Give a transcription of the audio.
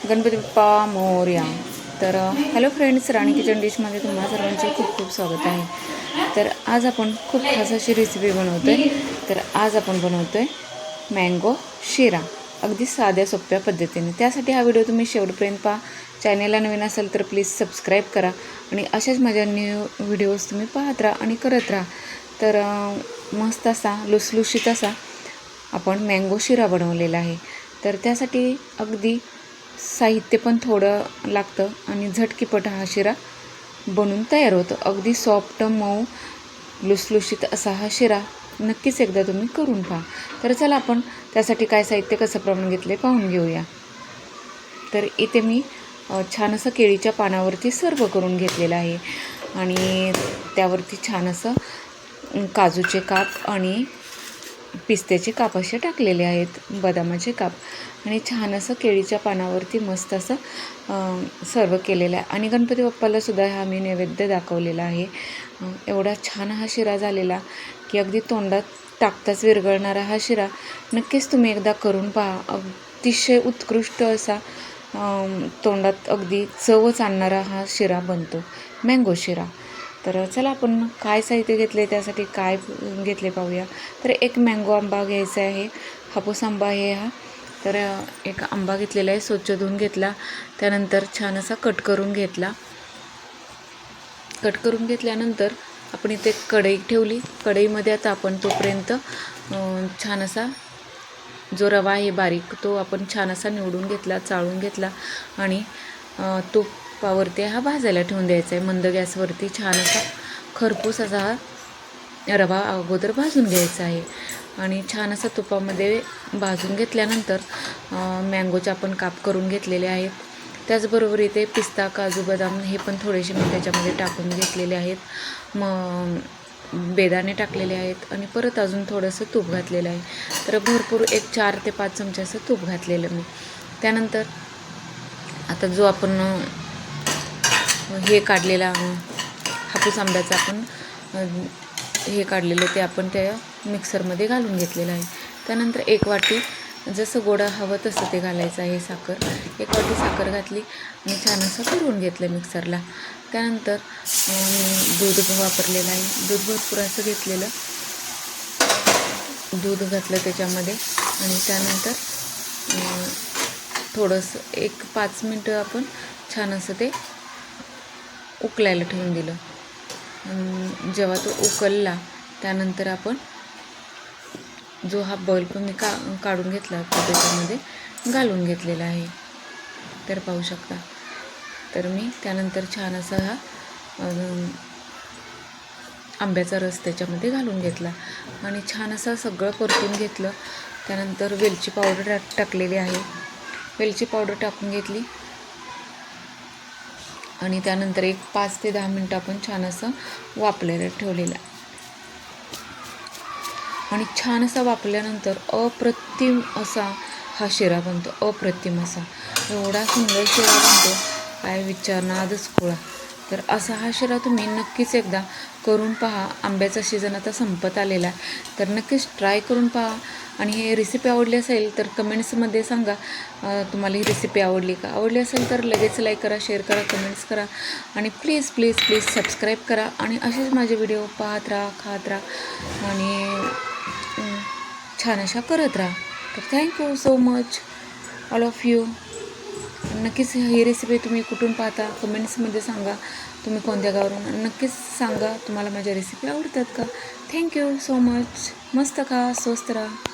गणपती बाप्पा मोरया. तर hello friends, राणी kitchen डिशमध्ये तुम्हाला सर्वांचे खूप खूप स्वागत आहे. तर आज आपण खूप खास अशी रेसिपी बनवतो आहे. तर आज आपण बनवतो आहे मँगो शिरा, अगदी साध्या सोप्या पद्धतीने. त्यासाठी हा व्हिडिओ तुम्ही शेवटपर्यंत पहा. चॅनेलला नवीन असेल तर प्लीज सबस्क्राईब करा आणि अशाच माझ्या न्यू व्हिडिओज तुम्ही पाहत राहा आणि करत राहा. तर मस्त असा लुसलुशीत असा आपण मँगो शिरा बनवलेला आहे. तर त्यासाठी अगदी साहित्य पण थोडं लागतं आणि झटकीपट हा शिरा बनून तयार होतो. अगदी सॉफ्ट मऊ लुसलुशीत असा हा शिरा नक्कीच एकदा तुम्ही करून पहा. तर चला आपण त्यासाठी काय साहित्य कसं प्रमाण घेतले पाहून घेऊया. तर इथे मी छान असं केळीच्या पानावरती सर्व करून घेतलेलं आहे आणि त्यावरती छान असं काजूचे काप आणि पिस्त्याचे काप असे टाकलेले आहेत, बदामाचे काप, आणि छान असं केळीच्या पानावरती मस्त असं सर्व केलेलं आहे. आणि गणपती बाप्पालासुद्धा हा मी नैवेद्य दाखवलेला आहे. एवढा छान हा शिरा झालेला की अगदी तोंडात टाकताच विरघळणारा हा शिरा नक्कीच तुम्ही एकदा करून पहा. अतिशय उत्कृष्ट असा तोंडात अगदी चवच आणणारा हा शिरा बनतो, मँगो शिरा. तर चला आपण काय साहित्य घेतले, त्यासाठी काय घेतले पाहूया. तर एक मँगो आंबा घ्यायचा आहे, हापूस आंबा आहे हा. तर एक आंबा घेतलेला आहे, स्वच्छ धुवून घेतला, त्यानंतर छान असा कट करून घेतला. कट करून घेतल्यानंतर आपण इथे कढई ठेवली. कढईमध्ये आता आपण तोपर्यंत छान असा जो रवा आहे बारीक, तो आपण छान असा निवडून घेतला, चाळून घेतला आणि तुपावरती हा भाजायला ठेवून द्यायचा आहे. मंद गॅसवरती छान असा खरपूस असा हा रवा अगोदर भाजून घ्यायचा आहे आणि छान असा तुपामध्ये भाजून घेतल्यानंतर मँगोचे आपण काप करून घेतलेले आहेत. त्याचबरोबर इथे पिस्ता, काजू, बदाम हे पण थोडेसे मी त्याच्यामध्ये टाकून घेतलेले आहेत. बेदाणे टाकलेले आहेत आणि परत अजून थोडंसं तूप घातलेलं आहे. तर भरपूर एक 4 ते 5 चमचे असं तूप घातलेलं मी. त्यानंतर आता जो आपण हे काढलेला हापूस आंब्याचा आपण हे काढलेलं ते आपण त्या मिक्सरमध्ये घालून घेतलेलं आहे. त्यानंतर 1 वाटी जसं गोड हवं तसं ते घालायचं आहे साखर. 1 वाटी साखर घातली आणि छान असं फिरवून घेतलं मिक्सरला. त्यानंतर दूध वापरलेलं आहे. दूध भरपूर असं घेतलेलं दूध घातलं त्याच्यामध्ये आणि त्यानंतर थोडंसं 1-5 मिनटं आपण छान असं ते उकळायला ठेवून दिलं. जेव्हा तो उकळला त्यानंतर आपण जो हा बल्ब मी काढून घेतला तो त्याच्यामध्ये घालून घेतलेला आहे. तर पाहू शकता. तर मी त्यानंतर छान असा हा आंब्याचा रस त्याच्यामध्ये घालून घेतला आणि छान असं सगळं परतून घेतलं. त्यानंतर वेलची पावडर टाकलेली आहे. वेलची पावडर टाकून घेतली आणि त्यानंतर 5 ते 10 मिनटं आपण छान असं वाफलायला ठेवलेलं आणि छान असा वाफल्यानंतर अप्रतिम असा हा शिरा बनतो. अप्रतिम असा एवढा सुंदर शिरा बनतो, काय विचारणारच खुळा. तर असा हा शिरा तुम्ही नक्कीच एकदा करून पहा. आंब्याचा सीजन आता संपत आलेला आहे, तर नक्कीच ट्राय करून पहा. आणि हे रेसिपी आवडली असेल तर कमेंट्समध्ये सांगा तुम्हाला ही रेसिपी आवडली का. आवडली असेल तर लगेच लाईक करा, शेअर करा, कमेंट्स करा आणि प्लीज प्लीज प्लीज सबस्क्राईब करा आणि असेच माझे व्हिडिओ पाहत राहा, खात राहा आणि छान अशा करत राहा. तर thank you so much all of you. नक्कीच ही रेसिपी तुम्ही कुठून पाहता कमेंट्समध्ये सांगा. तुम्ही कोणत्या गावावरून, नक्कीच सांगा तुम्हाला माझ्या रेसिपी आवडतात का. Thank you so much. मस्त खा, स्वस्त राहा.